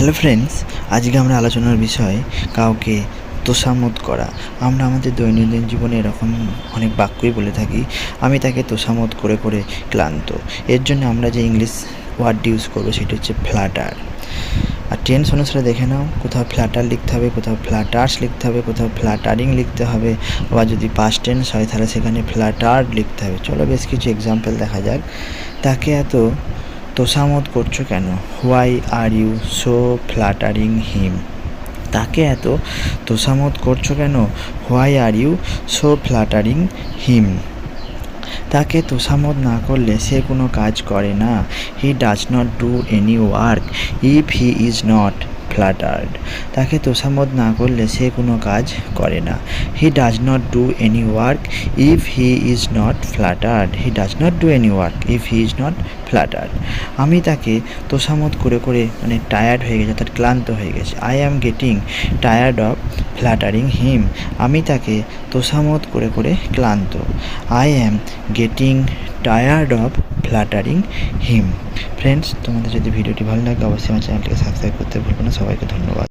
Hello friends, আজকে আমরা আলোচনার বিষয় কাউকে তোষামোদ করা। আমরা আমাদের দৈনন্দিন জীবনে এরকম অনেক বাক্যই বলে থাকি, আমি তাকে তোষামোদ করে করে ক্লান্ত। এর জন্য আমরা যে ইংলিশ ওয়ার্ড ইউজ করবো সেটা হচ্ছে ফ্ল্যাটার। আর টেন্স অনুসারে দেখে নাও, কোথাও ফ্ল্যাটার লিখতে হবে, কোথাও ফ্ল্যাটার্স লিখতে হবে, কোথাও ফ্ল্যাটারিং লিখতে হবে, আবার যদি পাস্ট টেন্স হয় তাহলে সেখানে ফ্ল্যাটার্ড লিখতে হবে। চলো বেশ কিছু এক্সাম্পল দেখা যাক। তাকে এত তোষামোদ করছো কেন? Why are you so flattering him? তাকে এত তোষামোদ করছো কেন? Why are you so flattering him? তাকে তোষামোদ না করলে সে কোনো কাজ করে না। He does not do any work if he is not flattered. তাকে তোষামোদ না করলে সে কোনো কাজ করে না। He does not do any work if he is not flattered. He does not do any work if he is not ফ্ল্যাটার্ড। আমি তাকে তোষামোদ করে করে টায়ার্ড হয়ে গেছে, অর্থাৎ ক্লান্ত হয়ে গেছে। I am getting tired of flattering him. আমি তাকে তোষামোদ করে করে ক্লান্ত। I am getting tired of flattering him. Friends, তোমাদের যদি ভিডিওটি ভালো লাগে অবশ্যই আমার চ্যানেলটিকে সাবস্ক্রাইব করতে ভুলবে না। সবাইকে ধন্যবাদ।